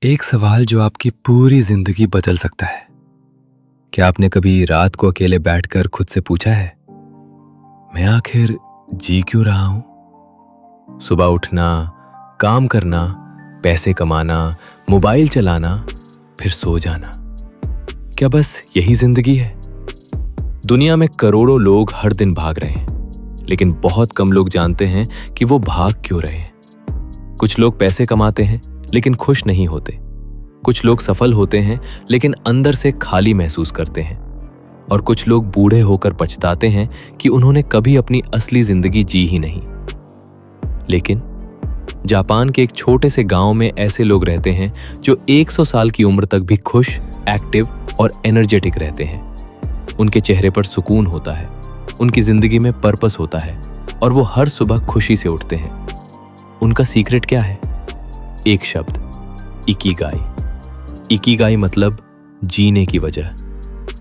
एक सवाल जो आपकी पूरी जिंदगी बदल सकता है। क्या आपने कभी रात को अकेले बैठकर खुद से पूछा है, मैं आखिर जी क्यों रहा हूं? सुबह उठना, काम करना, पैसे कमाना, मोबाइल चलाना, फिर सो जाना, क्या बस यही जिंदगी है? दुनिया में करोड़ों लोग हर दिन भाग रहे हैं, लेकिन बहुत कम लोग जानते हैं कि वो भाग क्यों रहे हैं। कुछ लोग पैसे कमाते हैं लेकिन खुश नहीं होते। कुछ लोग सफल होते हैं लेकिन अंदर से खाली महसूस करते हैं। और कुछ लोग बूढ़े होकर पछताते हैं कि उन्होंने कभी अपनी असली जिंदगी जी ही नहीं। लेकिन जापान के एक छोटे से गांव में ऐसे लोग रहते हैं जो 100 साल की उम्र तक भी खुश, एक्टिव और एनर्जेटिक रहते हैं। उनके चेहरे पर सुकून होता है, उनकी जिंदगी में पर्पस होता है और वो हर सुबह खुशी से उठते हैं। उनका सीक्रेट क्या है? एक शब्द, इकिगाई। इकिगाई मतलब जीने की वजह,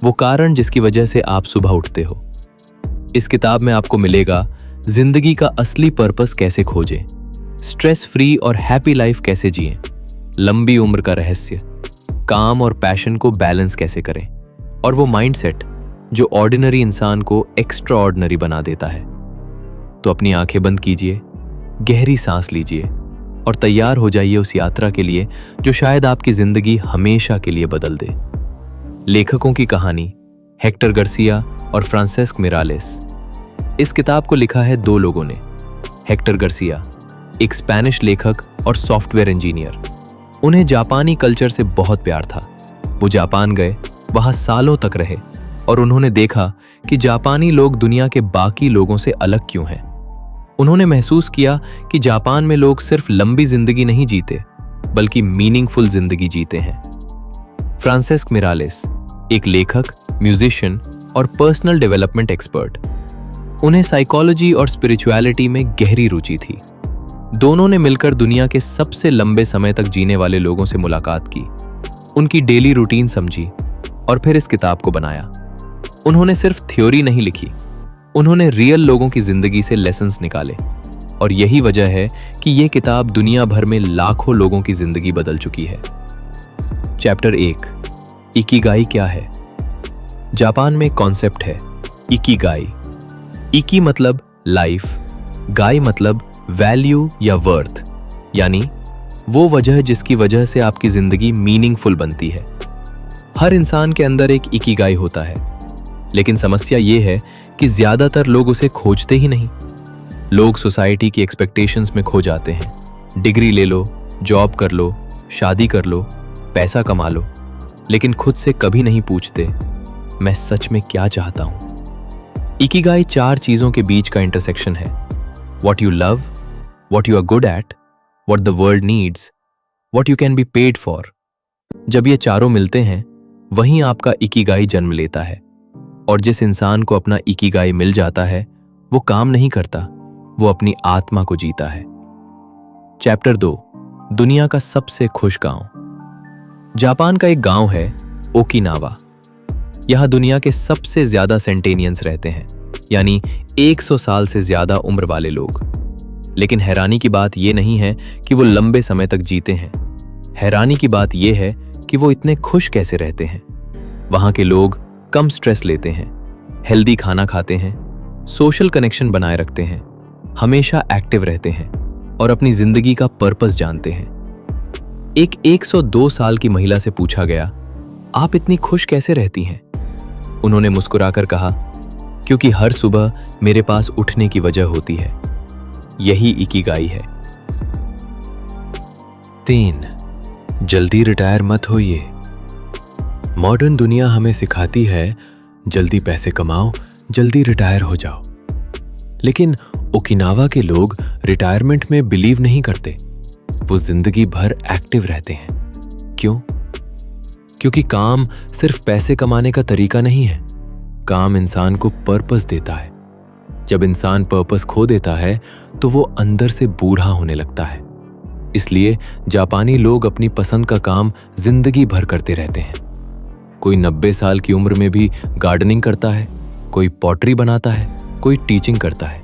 वो कारण जिसकी वजह से आप सुबह उठते हो। इस किताब में आपको मिलेगा जिंदगी का असली पर्पस कैसे खोजें, स्ट्रेस फ्री और हैप्पी लाइफ कैसे जिएं, लंबी उम्र का रहस्य, काम और पैशन को बैलेंस कैसे करें, और वो माइंडसेट जो ऑर्डिनरी इंसान को एक्स्ट्रा ऑर्डिनरी बना देता है। तो अपनी आंखें बंद कीजिए, गहरी सांस लीजिए और तैयार हो जाइए उस यात्रा के लिए जो शायद आपकी जिंदगी हमेशा के लिए बदल दे। लेखकों की कहानी, हेक्टर गार्सिया और फ्रांसेस्क मिरालेस। इस किताब को लिखा है दो लोगों ने। हेक्टर गार्सिया एक स्पेनिश लेखक और सॉफ्टवेयर इंजीनियर। उन्हें जापानी कल्चर से बहुत प्यार था। वो जापान गए, वहां सालों तक रहे और उन्होंने देखा कि जापानी लोग दुनिया के बाकी लोगों से अलग क्यों हैं। उन्होंने महसूस किया कि जापान में लोग सिर्फ लंबी जिंदगी नहीं जीते, बल्कि मीनिंगफुल जिंदगी जीते हैं। फ्रांसेस्क मिरालेस एक लेखक, म्यूजिशियन और पर्सनल डेवलपमेंट एक्सपर्ट। उन्हें साइकोलॉजी और स्पिरिचुअलिटी में गहरी रुचि थी। दोनों ने मिलकर दुनिया के सबसे लंबे समय तक जीने वाले लोगों से मुलाकात की, उनकी डेली रूटीन समझी और फिर इस किताब को बनाया। उन्होंने सिर्फ थ्योरी नहीं लिखी, उन्होंने रियल लोगों की जिंदगी से लेसन्स निकाले। और यही वजह है कि यह किताब दुनिया भर में लाखों लोगों की जिंदगी बदल चुकी है। चैप्टर 1, इकिगाई क्या है? जापान में कॉन्सेप्ट है इकिगाई। इकी मतलब लाइफ, गाई मतलब वैल्यू या वर्थ, यानी वो वजह जिसकी वजह से आपकी जिंदगी मीनिंगफुल बनती है। हर इंसान के अंदर एक इकिगाई होता है, लेकिन समस्या ये है कि ज्यादातर लोग उसे खोजते ही नहीं। लोग सोसाइटी की एक्सपेक्टेशंस में खो जाते हैं। डिग्री ले लो, जॉब कर लो, शादी कर लो, पैसा कमा लो, लेकिन खुद से कभी नहीं पूछते, मैं सच में क्या चाहता हूं। इकिगाई 4 चीजों के बीच का इंटरसेक्शन है। What you love, what you are good at, what the world needs, what you can be paid for. जब ये चारों मिलते हैं, वहीं आपका इकिगाई जन्म लेता है। और जिस इंसान को अपना इकिगाई मिल जाता है, वो काम नहीं करता, वो अपनी आत्मा को जीता है। चैप्टर 2, दुनिया का सबसे खुश गांव। जापान का एक गांव है ओकिनावा। यहां दुनिया के सबसे ज्यादा सेंटेनियंस रहते हैं, यानी 100 साल से ज्यादा उम्र वाले लोग। लेकिन हैरानी की बात यह नहीं है कि वो लंबे समय तक जीते हैं। हैरानी की बात यह है कि वो इतने खुश कैसे रहते हैं। वहां के लोग कम स्ट्रेस लेते हैं, हेल्दी खाना खाते हैं, सोशल कनेक्शन बनाए रखते हैं, हमेशा एक्टिव रहते हैं और अपनी जिंदगी का पर्पस जानते हैं। एक 102 साल की महिला से पूछा गया, आप इतनी खुश कैसे रहती हैं? उन्होंने मुस्कुराकर कहा, क्योंकि हर सुबह मेरे पास उठने की वजह होती है। यही इकिगाई है। 3, जल्दी रिटायर मत होइए। मॉडर्न दुनिया हमें सिखाती है जल्दी पैसे कमाओ, जल्दी रिटायर हो जाओ। लेकिन ओकिनावा के लोग रिटायरमेंट में बिलीव नहीं करते। वो जिंदगी भर एक्टिव रहते हैं। क्यों? क्योंकि काम सिर्फ पैसे कमाने का तरीका नहीं है। काम इंसान को पर्पस देता है। जब इंसान पर्पस खो देता है तो वो अंदर से बूढ़ा होने लगता है। इसलिए जापानी लोग अपनी पसंद का काम जिंदगी भर करते रहते हैं। कोई 90 साल की उम्र में भी गार्डनिंग करता है, कोई पॉटरी बनाता है, कोई टीचिंग करता है।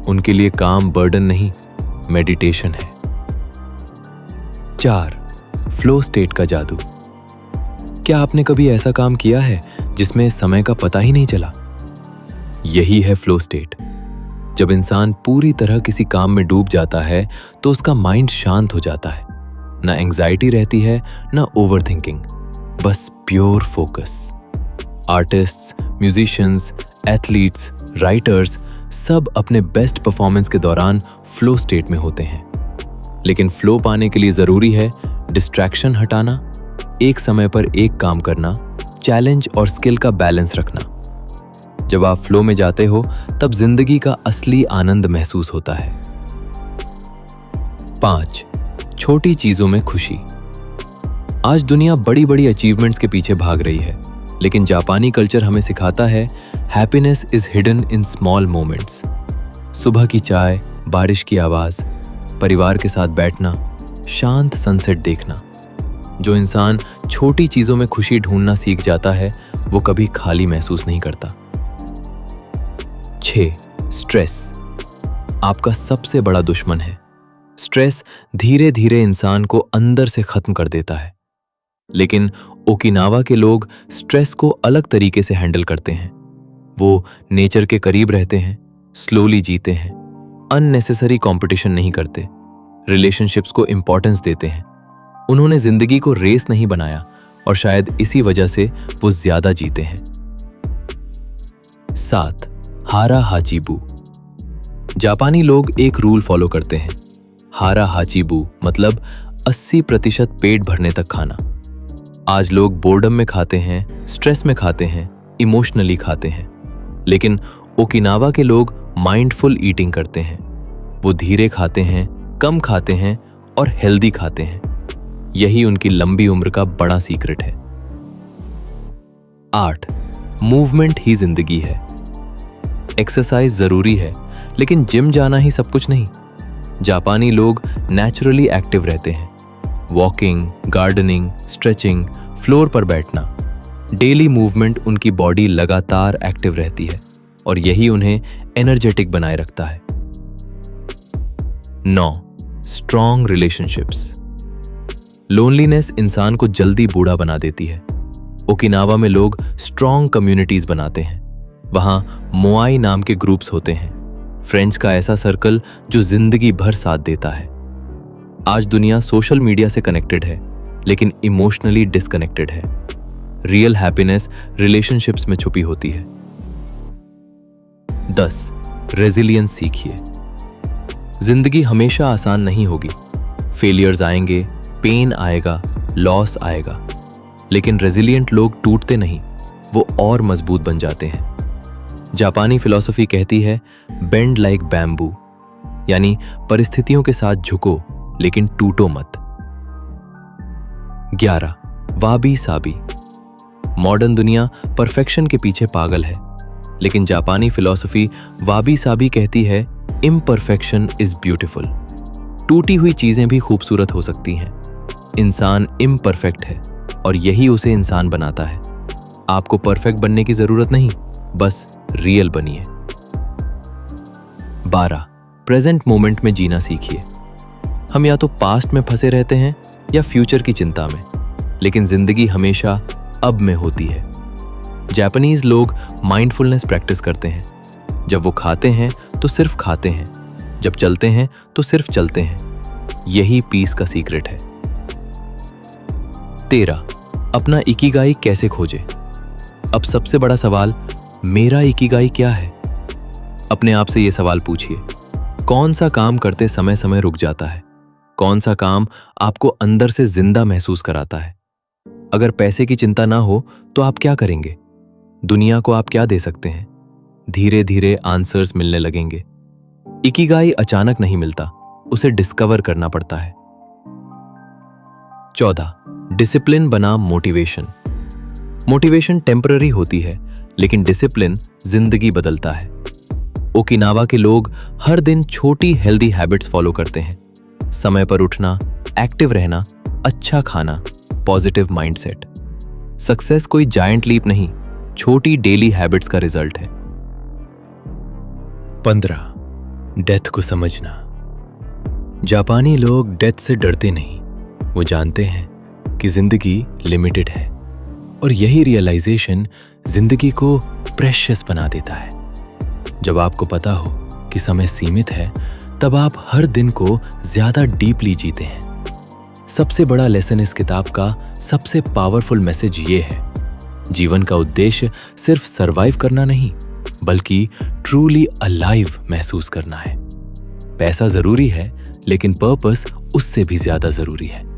उनके लिए काम बर्डन नहीं, मेडिटेशन है। 4, फ्लो स्टेट का जादू। क्या आपने कभी ऐसा काम किया है जिसमें समय का पता ही नहीं चला? यही है फ्लो स्टेट। जब इंसान पूरी तरह किसी काम में डूब जाता है तो उसका माइंड शांत हो जाता है। ना एंग्जाइटी रहती है, ना ओवर थिंकिंग, बस pure focus. Artists, musicians, athletes, writers सब अपने बेस्ट परफॉर्मेंस के दौरान फ्लो स्टेट में होते हैं। लेकिन फ्लो पाने के लिए जरूरी है डिस्ट्रैक्शन हटाना, एक समय पर एक काम करना, चैलेंज और स्किल का बैलेंस रखना। जब आप फ्लो में जाते हो तब जिंदगी का असली आनंद महसूस होता है। 5. छोटी चीजों में खुशी। आज दुनिया बड़ी बड़ी अचीवमेंट्स के पीछे भाग रही है, लेकिन जापानी कल्चर हमें सिखाता है happiness is hidden in small moments. सुबह की चाय, बारिश की आवाज, परिवार के साथ बैठना, शांत सनसेट देखना। जो इंसान छोटी चीजों में खुशी ढूंढना सीख जाता है वो कभी खाली महसूस नहीं करता। 6. स्ट्रेस आपका सबसे बड़ा दुश्मन है। स्ट्रेस धीरे धीरे इंसान को अंदर से खत्म कर देता है, लेकिन ओकिनावा के लोग स्ट्रेस को अलग तरीके से हैंडल करते हैं। वो नेचर के करीब रहते हैं, स्लोली जीते हैं, अननेसेसरी कंपटीशन नहीं करते, रिलेशनशिप्स को इंपॉर्टेंस देते हैं। उन्होंने जिंदगी को रेस नहीं बनाया और शायद इसी वजह से वो ज्यादा जीते हैं। 7. हारा हाचिबू। जापानी लोग एक रूल फॉलो करते हैं, हारा हाचिबू मतलब 80% पेट भरने तक खाना। आज लोग बोर्डम में खाते हैं, स्ट्रेस में खाते हैं, इमोशनली खाते हैं, लेकिन ओकिनावा के लोग माइंडफुल ईटिंग करते हैं। वो धीरे खाते हैं, कम खाते हैं और हेल्दी खाते हैं। यही उनकी लंबी उम्र का बड़ा सीक्रेट है। 8. मूवमेंट ही जिंदगी है। एक्सरसाइज जरूरी है, लेकिन जिम जाना ही सब कुछ नहीं। जापानी लोग नेचुरली एक्टिव रहते हैं। वॉकिंग, गार्डनिंग, स्ट्रेचिंग, फ्लोर पर बैठना, डेली मूवमेंट उनकी बॉडी लगातार एक्टिव रहती है और यही उन्हें एनर्जेटिक बनाए रखता है। 9. Strong relationships. लोनलीनेस इंसान को जल्दी बूढ़ा बना देती है। ओकिनावा में लोग स्ट्रॉन्ग कम्युनिटीज बनाते हैं। वहां मोआई नाम के ग्रुप्स होते हैं, फ्रेंड्स का ऐसा सर्कल जो जिंदगी भर साथ देता है। आज दुनिया सोशल मीडिया से कनेक्टेड है, लेकिन इमोशनली डिस्कनेक्टेड है। रियल हैप्पीनेस रिलेशनशिप्स में छुपी होती है। 10. रेजिलियंस सीखिए। जिंदगी हमेशा आसान नहीं होगी। फेलियर्स आएंगे, पेन आएगा, लॉस आएगा, लेकिन रेजिलियंट लोग टूटते नहीं, वो और मजबूत बन जाते हैं। जापानी फिलॉसफी कहती है बेंड लाइक बैम्बू, यानी परिस्थितियों के साथ झुको लेकिन टूटो मत। 11. वाबी साबी। मॉडर्न दुनिया परफेक्शन के पीछे पागल है, लेकिन जापानी फिलॉसफी वाबी साबी कहती है इम्परफेक्शन इज ब्यूटिफुल। टूटी हुई चीजें भी खूबसूरत हो सकती हैं। इंसान इम्परफेक्ट है और यही उसे इंसान बनाता है। आपको परफेक्ट बनने की जरूरत नहीं, बस रियल बनिए। 12. प्रेजेंट मोमेंट में जीना सीखिए। हम या तो पास्ट में फंसे रहते हैं या फ्यूचर की चिंता में, लेकिन जिंदगी हमेशा अब में होती है। जापानीज लोग माइंडफुलनेस प्रैक्टिस करते हैं। जब वो खाते हैं तो सिर्फ खाते हैं, जब चलते हैं तो सिर्फ चलते हैं। यही पीस का सीक्रेट है। 13. अपना इकिगाई कैसे खोजे। अब सबसे बड़ा सवाल, मेरा इकिगाई क्या है? अपने आप से यह सवाल पूछिए, कौन सा काम करते समय समय रुक जाता है? कौन सा काम आपको अंदर से जिंदा महसूस कराता है? अगर पैसे की चिंता ना हो तो आप क्या करेंगे? दुनिया को आप क्या दे सकते हैं? धीरे धीरे आंसर्स मिलने लगेंगे। इकिगाई अचानक नहीं मिलता, उसे डिस्कवर करना पड़ता है। 14. डिसिप्लिन बनाम मोटिवेशन। मोटिवेशन टेम्पररी होती है, लेकिन डिसिप्लिन जिंदगी बदलता है। ओकिनावा के लोग हर दिन छोटी हेल्दी हैबिट्स फॉलो करते हैं। समय पर उठना, एक्टिव रहना, अच्छा खाना, पॉजिटिव माइंडसेट। सक्सेस कोई जायंट लीप नहीं, छोटी डेली हैबिट्स का रिजल्ट है। 15. डेथ को समझना। जापानी लोग डेथ से डरते नहीं, वो जानते हैं कि जिंदगी लिमिटेड है और यही रियलाइजेशन जिंदगी को प्रेशियस बना देता है। जब आपको पता हो कि समय सीमित है, तब आप हर दिन को ज्यादा डीपली जीते हैं। सबसे बड़ा लेसन इस किताब का सबसे पावरफुल मैसेज ये है, जीवन का उद्देश्य सिर्फ सरवाइव करना नहीं, बल्कि ट्रूली अलाइव महसूस करना है। पैसा जरूरी है, लेकिन पर्पस उससे भी ज्यादा जरूरी है।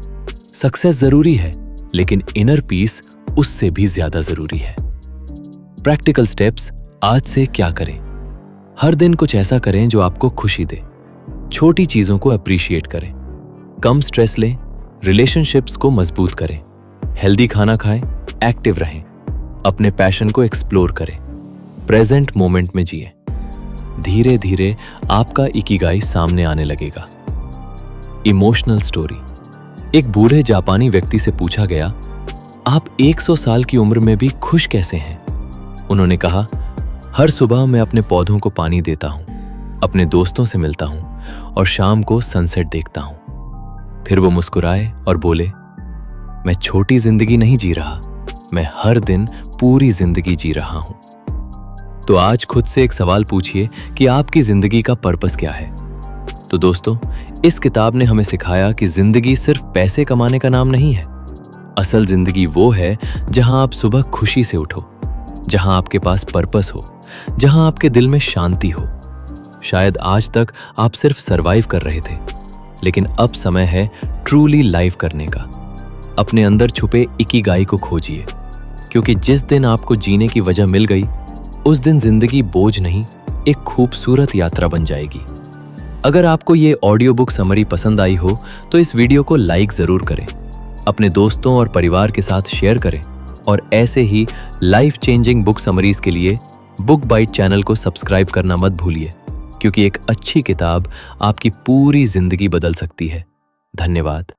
सक्सेस जरूरी है, लेकिन इनर पीस उससे भी ज्यादा जरूरी है। प्रैक्टिकल स्टेप्स आज से क्या करें? हर दिन कुछ ऐसा करें जो आपको खुशी दे। छोटी चीजों को अप्रिशिएट करें। कम स्ट्रेस लें, रिलेशनशिप्स को मजबूत करें, हेल्दी खाना खाएं, एक्टिव रहें, अपने पैशन को एक्सप्लोर करें, प्रेजेंट मोमेंट में जिएं। धीरे धीरे आपका इकिगाई सामने आने लगेगा। Emotional story. एक बूढ़े जापानी व्यक्ति से पूछा गया, आप 100 साल की उम्र में भी खुश कैसे हैं? उन्होंने कहा, हर सुबह मैं अपने पौधों को पानी देता हूं, अपने दोस्तों से मिलता हूं और शाम को सनसेट देखता हूं। फिर वो मुस्कुराए और बोले, मैं छोटी जिंदगी नहीं जी रहा, मैं हर दिन पूरी जिंदगी जी रहा हूं। तो आज खुद से एक सवाल पूछिए कि आपकी जिंदगी का पर्पस क्या है? तो दोस्तों, इस किताब ने हमें सिखाया कि जिंदगी सिर्फ पैसे कमाने का नाम नहीं है। असल जिंदगी वो है जहां आप सुबह खुशी से उठो, जहां आपके पास पर्पस हो, जहां आपके दिल में शांति हो। शायद आज तक आप सिर्फ सरवाइव कर रहे थे, लेकिन अब समय है ट्रूली लाइव करने का। अपने अंदर छुपे इकिगाई को खोजिए, क्योंकि जिस दिन आपको जीने की वजह मिल गई, उस दिन जिंदगी बोझ नहीं, एक खूबसूरत यात्रा बन जाएगी। अगर आपको ये ऑडियो बुक समरी पसंद आई हो तो इस वीडियो को लाइक जरूर करें, अपने दोस्तों और परिवार के साथ शेयर करें और ऐसे ही लाइफ चेंजिंग बुक समरीज के लिए बुक बाइट चैनल को सब्सक्राइब करना मत भूलिए, क्योंकि एक अच्छी किताब आपकी पूरी जिंदगी बदल सकती है। धन्यवाद।